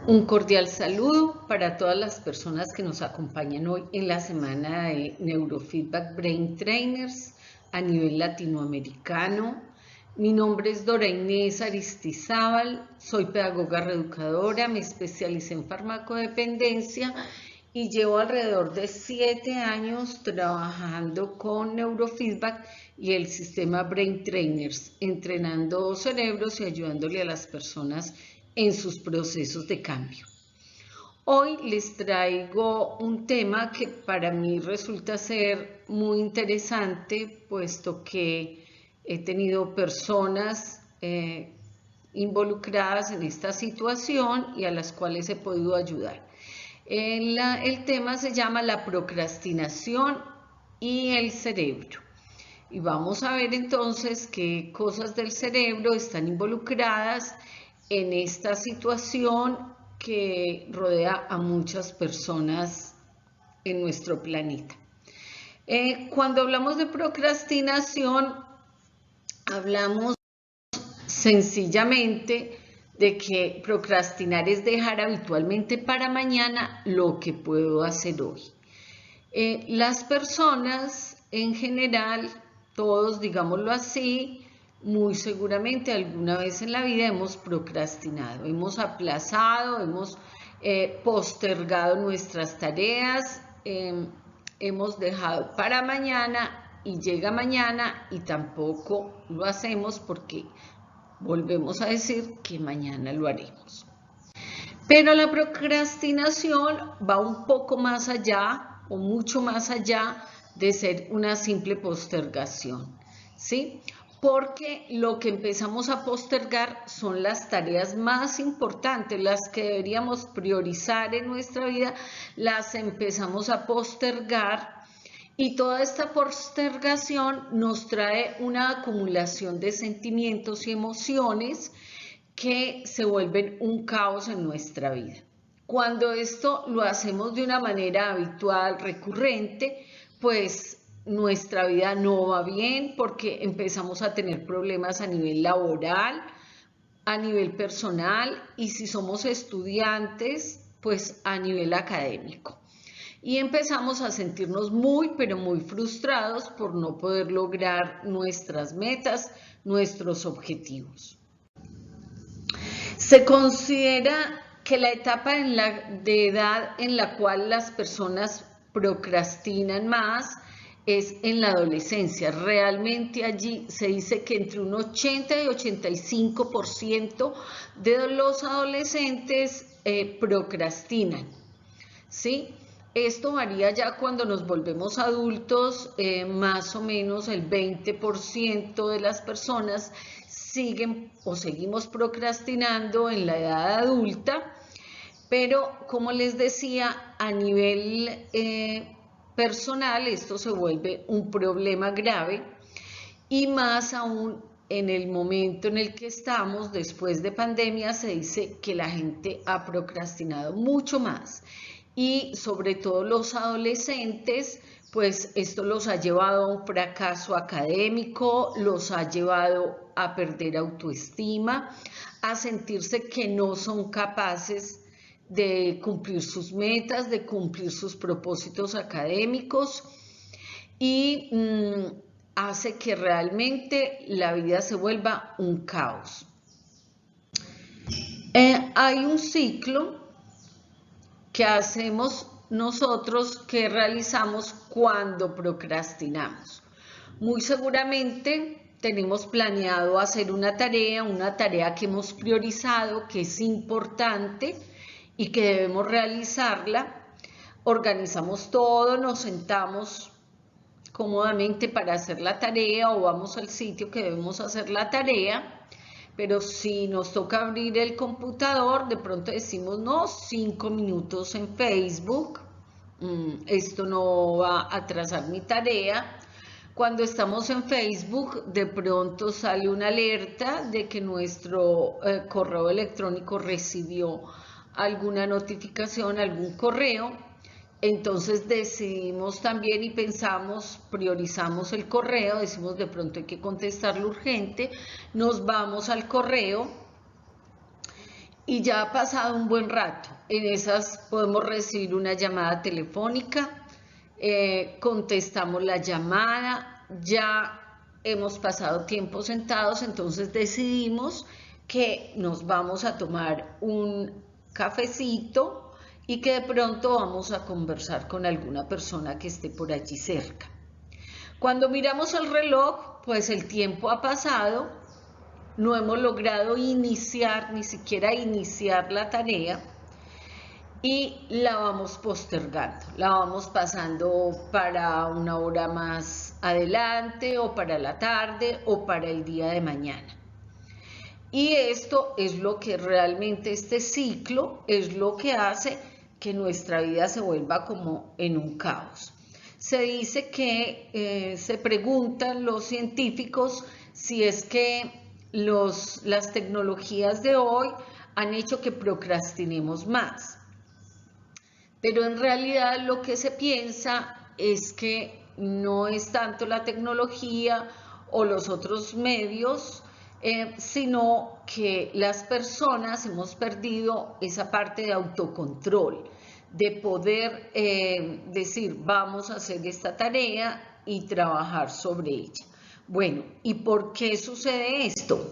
Un cordial saludo para todas las personas que nos acompañan hoy en la semana de Neurofeedback Brain Trainers a nivel latinoamericano. Mi nombre es Dora Inés Aristizábal, soy pedagoga reeducadora, me especialicé en farmacodependencia y llevo alrededor de 7 años trabajando con neurofeedback y el sistema Brain Trainers, entrenando cerebros y ayudándole a las personas en sus procesos de cambio. Hoy les traigo un tema que para mí resulta ser muy interesante, puesto que he tenido personas involucradas en esta situación y a las cuales he podido ayudar. El tema se llama la procrastinación y el cerebro. Y vamos a ver entonces qué cosas del cerebro están involucradas en esta situación que rodea a muchas personas en nuestro planeta. Cuando hablamos de procrastinación, hablamos sencillamente de que procrastinar es dejar habitualmente para mañana lo que puedo hacer hoy. Las personas en general, todos digámoslo así, muy seguramente alguna vez en la vida hemos procrastinado, hemos aplazado, hemos postergado nuestras tareas, hemos dejado para mañana y llega mañana y tampoco lo hacemos porque volvemos a decir que mañana lo haremos. Pero la procrastinación va un poco más allá o mucho más allá de ser una simple postergación, ¿sí? Porque lo que empezamos a postergar son las tareas más importantes, las que deberíamos priorizar en nuestra vida, las empezamos a postergar y toda esta postergación nos trae una acumulación de sentimientos y emociones que se vuelven un caos en nuestra vida. Cuando esto lo hacemos de una manera habitual, recurrente, pues nuestra vida no va bien porque empezamos a tener problemas a nivel laboral, a nivel personal y si somos estudiantes, pues a nivel académico. Y empezamos a sentirnos muy, pero muy frustrados por no poder lograr nuestras metas, nuestros objetivos. Se considera que la etapa de edad en la cual las personas procrastinan más es en la adolescencia. Realmente allí se dice que entre un 80 y 85% de los adolescentes procrastinan, ¿sí? Esto varía ya cuando nos volvemos adultos, más o menos el 20% de las personas siguen o seguimos procrastinando en la edad adulta, pero como les decía, a nivel personal esto se vuelve un problema grave y más aún en el momento en el que estamos después de pandemia se dice que la gente ha procrastinado mucho más y sobre todo los adolescentes, pues esto los ha llevado a un fracaso académico, los ha llevado a perder autoestima, a sentirse que no son capaces de cumplir sus metas, de cumplir sus propósitos académicos y hace que realmente la vida se vuelva un caos. Hay un ciclo que hacemos nosotros, que realizamos cuando procrastinamos. Muy seguramente tenemos planeado hacer una tarea que hemos priorizado, que es importante y que debemos realizarla. Organizamos todo, nos sentamos cómodamente para hacer la tarea o vamos al sitio que debemos hacer la tarea. Pero si nos toca abrir el computador, de pronto decimos, no, 5 minutos en Facebook, esto no va a atrasar mi tarea. Cuando estamos en Facebook, de pronto sale una alerta de que nuestro correo electrónico recibió alguna notificación, algún correo. Entonces decidimos también y pensamos, priorizamos el correo, decimos de pronto hay que contestarlo urgente, nos vamos al correo y ya ha pasado un buen rato. En esas podemos recibir una llamada telefónica, contestamos la llamada, ya hemos pasado tiempo sentados, entonces decidimos que nos vamos a tomar un cafecito y que de pronto vamos a conversar con alguna persona que esté por allí cerca. Cuando miramos el reloj, pues el tiempo ha pasado, no hemos logrado iniciar, ni siquiera iniciar la tarea, y la vamos postergando, la vamos pasando para una hora más adelante o para la tarde o para el día de mañana. Y esto es lo que realmente, este ciclo es lo que hace que nuestra vida se vuelva como en un caos. Se dice que se preguntan los científicos si es que las tecnologías de hoy han hecho que procrastinemos más. Pero en realidad lo que se piensa es que no es tanto la tecnología o los otros medios, sino que las personas hemos perdido esa parte de autocontrol, de poder decir vamos a hacer esta tarea y trabajar sobre ella. Bueno, ¿y por qué sucede esto?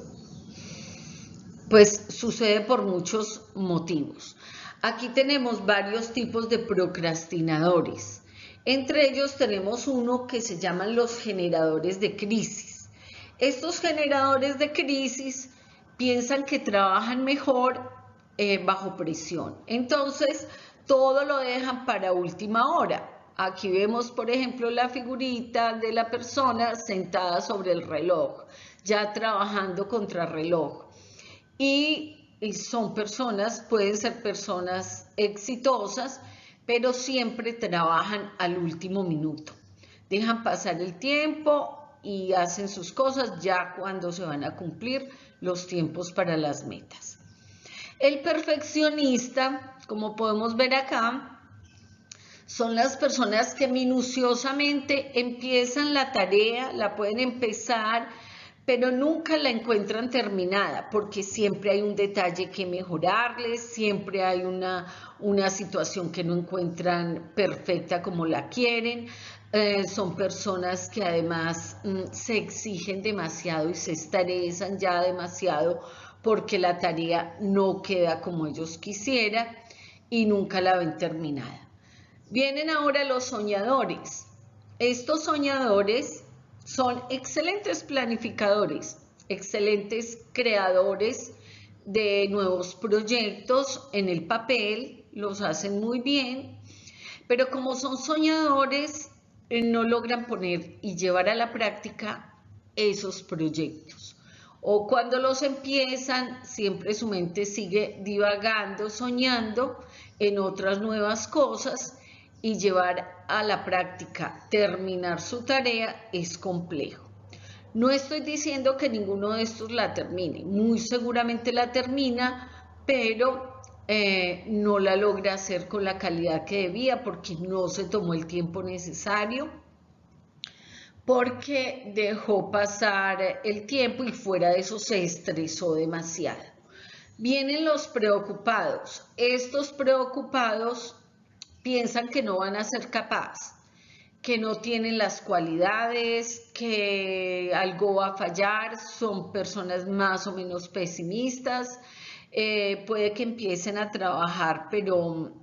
Pues sucede por muchos motivos. Aquí tenemos varios tipos de procrastinadores. Entre ellos tenemos uno que se llaman los generadores de crisis. Estos generadores de crisis piensan que trabajan mejor bajo presión. Entonces, todo lo dejan para última hora. Aquí vemos, por ejemplo, la figurita de la persona sentada sobre el reloj, ya trabajando contra reloj. Y son personas, pueden ser personas exitosas, pero siempre trabajan al último minuto. Dejan pasar el tiempo y hacen sus cosas ya cuando se van a cumplir los tiempos para las metas. El perfeccionista, como podemos ver acá, son las personas que minuciosamente empiezan la tarea, la pueden empezar, pero nunca la encuentran terminada, porque siempre hay un detalle que mejorarles, siempre hay una situación que no encuentran perfecta como la quieren. Son personas que además se exigen demasiado y se estresan ya demasiado porque la tarea no queda como ellos quisieran y nunca la ven terminada. Vienen ahora los soñadores. Estos soñadores son excelentes planificadores, excelentes creadores de nuevos proyectos en el papel, los hacen muy bien, pero como son soñadores, no logran poner y llevar a la práctica esos proyectos. O cuando los empiezan, siempre su mente sigue divagando, soñando en otras nuevas cosas, y llevar a la práctica, terminar su tarea es complejo. No estoy diciendo que ninguno de estos la termine, muy seguramente la termina, pero no la logra hacer con la calidad que debía porque no se tomó el tiempo necesario, porque dejó pasar el tiempo y fuera de eso se estresó demasiado. Vienen los preocupados. Estos preocupados piensan que no van a ser capaces, que no tienen las cualidades, que algo va a fallar, son personas más o menos pesimistas, puede que empiecen a trabajar, pero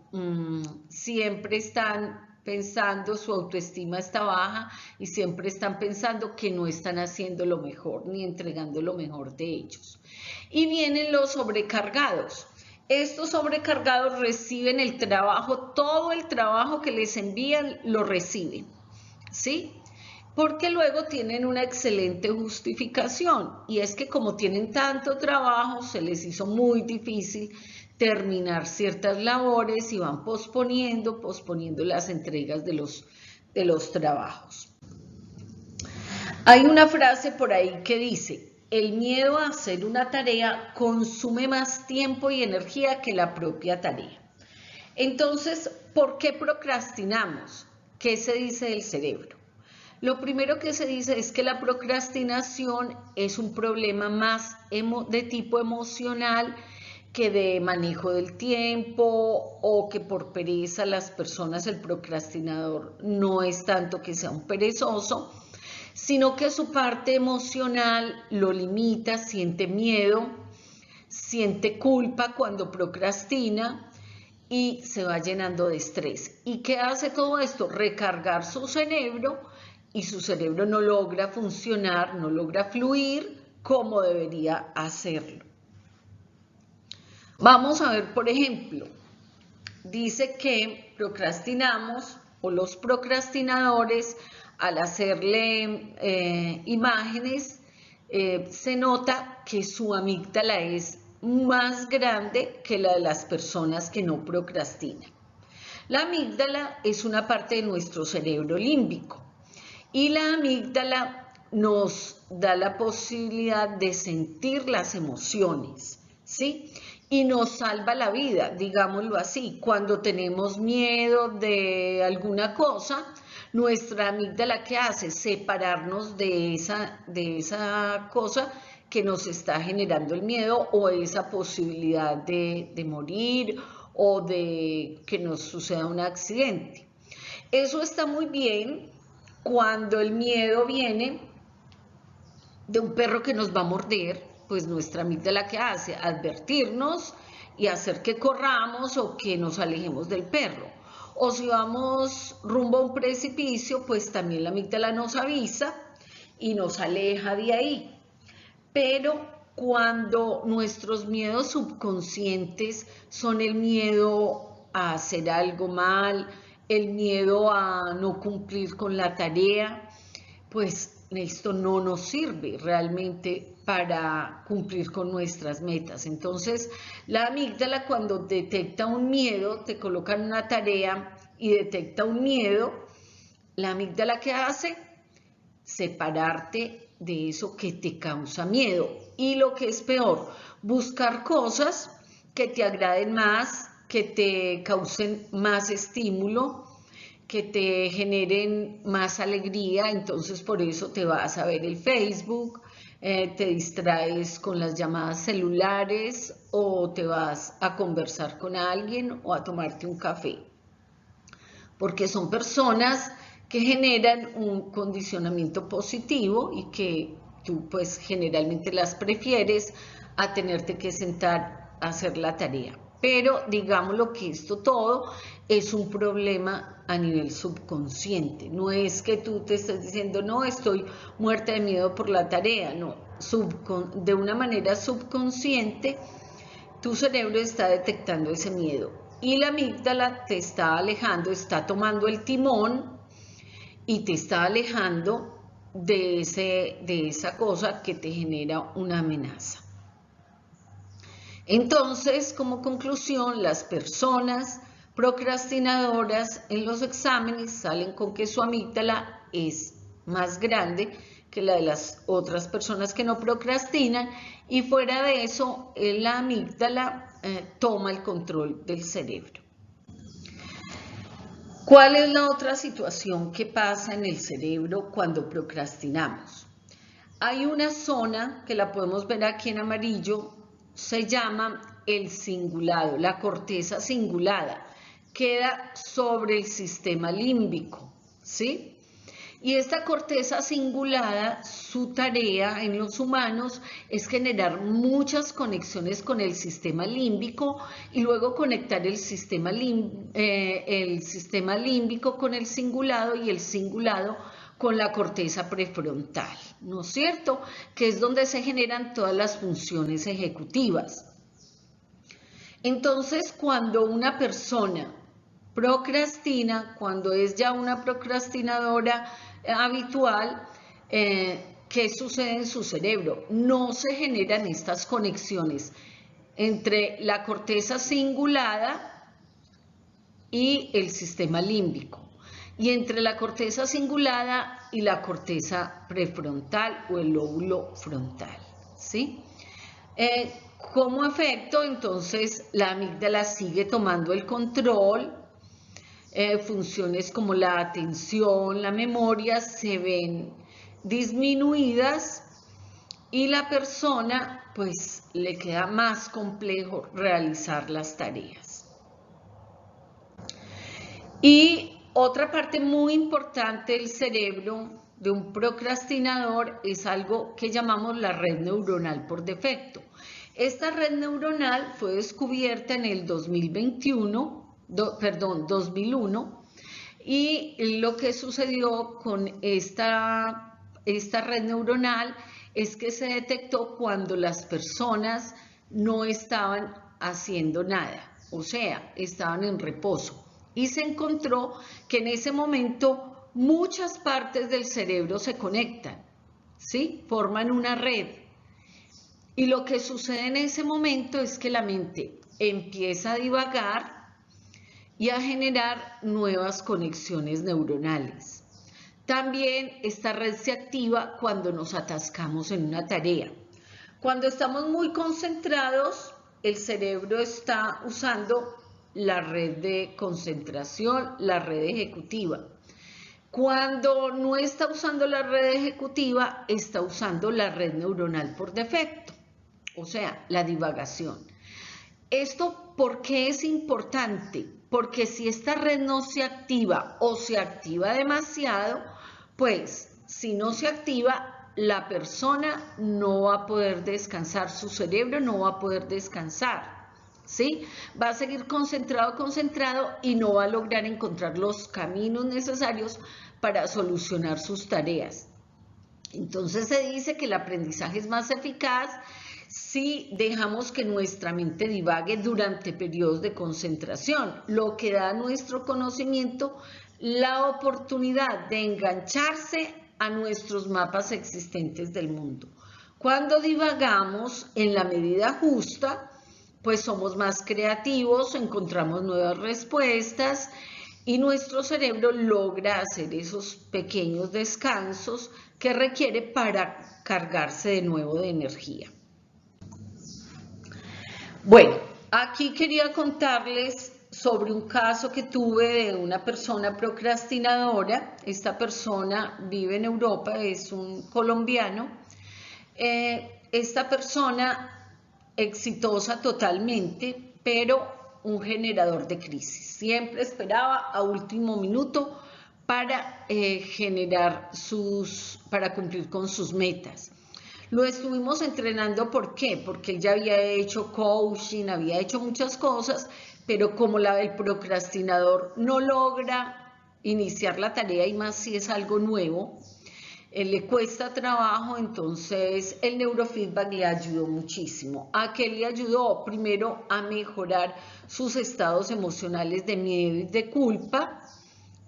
siempre están pensando, su autoestima está baja y siempre están pensando que no están haciendo lo mejor ni entregando lo mejor de ellos. Y vienen los sobrecargados. Estos sobrecargados reciben el trabajo, todo el trabajo que les envían lo reciben, ¿sí? Porque luego tienen una excelente justificación y es que como tienen tanto trabajo, se les hizo muy difícil terminar ciertas labores y van posponiendo las entregas de los trabajos. Hay una frase por ahí que dice: el miedo a hacer una tarea consume más tiempo y energía que la propia tarea. Entonces, ¿por qué procrastinamos? ¿Qué se dice del cerebro? Lo primero que se dice es que la procrastinación es un problema más de tipo emocional que de manejo del tiempo o que por pereza las personas, el procrastinador no es tanto que sea un perezoso, sino que su parte emocional lo limita, siente miedo, siente culpa cuando procrastina y se va llenando de estrés. ¿Y qué hace todo esto? Recargar su cerebro, y su cerebro no logra funcionar, no logra fluir como debería hacerlo. Vamos a ver, por ejemplo, dice que procrastinamos, o los procrastinadores, al hacerle imágenes, se nota que su amígdala es más grande que la de las personas que no procrastinan. La amígdala es una parte de nuestro cerebro límbico y la amígdala nos da la posibilidad de sentir las emociones, ¿sí? Y nos salva la vida, digámoslo así. Cuando tenemos miedo de alguna cosa, nuestra amígdala, ¿qué hace? Separarnos de esa cosa que nos está generando el miedo o esa posibilidad de morir o de que nos suceda un accidente. Eso está muy bien cuando el miedo viene de un perro que nos va a morder, pues nuestra amígdala, ¿qué hace? Advertirnos y hacer que corramos o que nos alejemos del perro. O si vamos rumbo a un precipicio, pues también la amígdala nos avisa y nos aleja de ahí. Pero cuando nuestros miedos subconscientes son el miedo a hacer algo mal, el miedo a no cumplir con la tarea, pues esto no nos sirve realmente para cumplir con nuestras metas. Entonces, la amígdala, cuando detecta un miedo, te coloca en una tarea y detecta un miedo, la amígdala, ¿qué hace? Separarte de eso que te causa miedo. Y lo que es peor, buscar cosas que te agraden más, que te causen más estímulo, que te generen más alegría. Entonces por eso te vas a ver el Facebook, te distraes con las llamadas celulares o te vas a conversar con alguien o a tomarte un café, porque son personas que generan un condicionamiento positivo y que tú pues generalmente las prefieres a tenerte que sentar a hacer la tarea. Pero digámoslo que esto todo es un problema a nivel subconsciente. No es que tú te estés diciendo, no, estoy muerta de miedo por la tarea. No, de una manera subconsciente, tu cerebro está detectando ese miedo. Y la amígdala te está alejando, está tomando el timón y te está alejando de esa cosa que te genera una amenaza. Entonces, como conclusión, las personas procrastinadoras en los exámenes salen con que su amígdala es más grande que la de las otras personas que no procrastinan, y fuera de eso, la amígdala toma el control del cerebro. ¿Cuál es la otra situación que pasa en el cerebro cuando procrastinamos? Hay una zona que la podemos ver aquí en amarillo, se llama el cingulado, la corteza cingulada, queda sobre el sistema límbico, ¿sí? Y esta corteza cingulada, su tarea en los humanos es generar muchas conexiones con el sistema límbico y luego conectar el sistema límbico con el cingulado y el cingulado con la corteza prefrontal, ¿no es cierto? Que es donde se generan todas las funciones ejecutivas. Entonces, cuando una persona procrastina, cuando es ya una procrastinadora habitual, ¿qué sucede en su cerebro? No se generan estas conexiones entre la corteza cingulada y el sistema límbico, y entre la corteza cingulada y la corteza prefrontal o el lóbulo frontal, ¿sí? Como efecto, entonces, la amígdala sigue tomando el control, funciones como la atención, la memoria se ven disminuidas y la persona pues le queda más complejo realizar las tareas. Y otra parte muy importante del cerebro de un procrastinador es algo que llamamos la red neuronal por defecto. Esta red neuronal fue descubierta en el 2001, y lo que sucedió con esta red neuronal es que se detectó cuando las personas no estaban haciendo nada, o sea, estaban en reposo. Y se encontró que en ese momento muchas partes del cerebro se conectan, ¿sí? Forman una red. Y lo que sucede en ese momento es que la mente empieza a divagar y a generar nuevas conexiones neuronales. También esta red se activa cuando nos atascamos en una tarea. Cuando estamos muy concentrados, el cerebro está usando la red de concentración, la red ejecutiva. Cuando no está usando la red ejecutiva, está usando la red neuronal por defecto, o sea, la divagación. ¿Esto por qué es importante? Porque si esta red no se activa o se activa demasiado, pues si no se activa, la persona no va a poder descansar, su cerebro no va a poder descansar, ¿sí? Va a seguir concentrado y no va a lograr encontrar los caminos necesarios para solucionar sus tareas. Entonces se dice que el aprendizaje es más eficaz si dejamos que nuestra mente divague durante periodos de concentración, lo que da a nuestro conocimiento la oportunidad de engancharse a nuestros mapas existentes del mundo. Cuando divagamos en la medida justa, pues somos más creativos, encontramos nuevas respuestas y nuestro cerebro logra hacer esos pequeños descansos que requiere para cargarse de nuevo de energía. Bueno, aquí quería contarles sobre un caso que tuve de una persona procrastinadora. Esta persona vive en Europa, es un colombiano. Esta persona exitosa totalmente, pero un generador de crisis. Siempre esperaba a último minuto para para cumplir con sus metas. Lo estuvimos entrenando, ¿por qué? Porque él ya había hecho coaching, había hecho muchas cosas, pero como el procrastinador no logra iniciar la tarea, y más si es algo nuevo, le cuesta trabajo, entonces el neurofeedback le ayudó muchísimo. ¿A qué le ayudó? Primero, a mejorar sus estados emocionales de miedo y de culpa.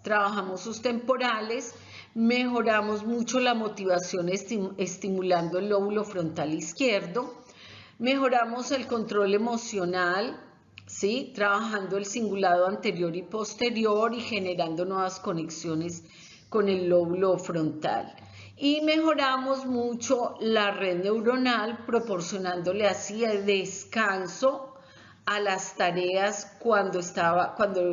Trabajamos sus temporales, mejoramos mucho la motivación estimulando el lóbulo frontal izquierdo, mejoramos el control emocional, ¿sí? Trabajando el cingulado anterior y posterior y generando nuevas conexiones con el lóbulo frontal. Y mejoramos mucho la red neuronal, proporcionándole así el descanso a las tareas cuando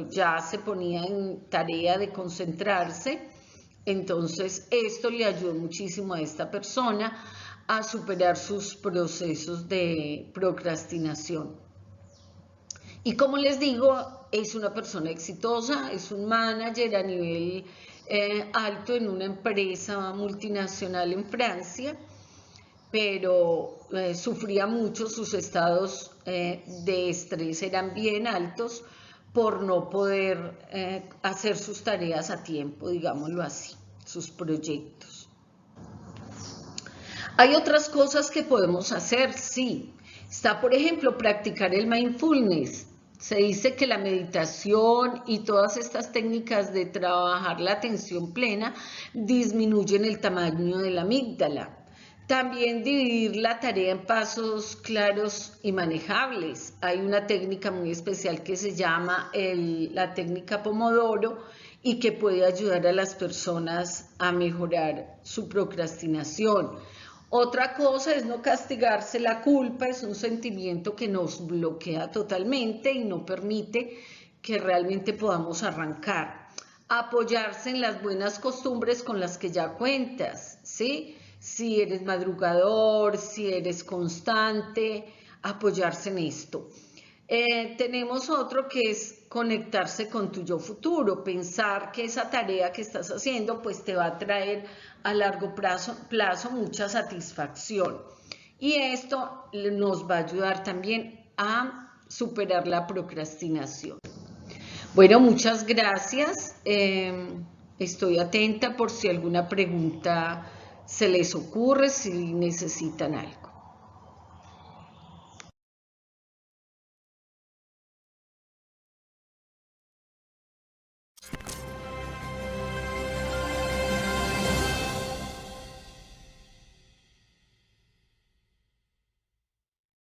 ya se ponía en tarea de concentrarse. Entonces esto le ayudó muchísimo a esta persona a superar sus procesos de procrastinación. Y como les digo, es una persona exitosa, es un manager a nivel alto en una empresa multinacional en Francia, pero sufría mucho, sus estados de estrés eran bien altos por no poder hacer sus tareas a tiempo, digámoslo así, sus proyectos. Hay otras cosas que podemos hacer, sí. Está, por ejemplo, practicar el mindfulness. Se dice que la meditación y todas estas técnicas de trabajar la atención plena disminuyen el tamaño de la amígdala. También dividir la tarea en pasos claros y manejables. Hay una técnica muy especial que se llama la técnica Pomodoro y que puede ayudar a las personas a mejorar su procrastinación. Otra cosa es no castigarse. La culpa es un sentimiento que nos bloquea totalmente y no permite que realmente podamos arrancar. Apoyarse en las buenas costumbres con las que ya cuentas, ¿sí? si eres madrugador, si eres constante, apoyarse en esto. Tenemos otro que es conectarse con tu yo futuro, pensar que esa tarea que estás haciendo pues te va a traer a largo plazo mucha satisfacción. Y esto nos va a ayudar también a superar la procrastinación. Bueno, muchas gracias. Estoy atenta por si alguna pregunta se les ocurre, si necesitan algo.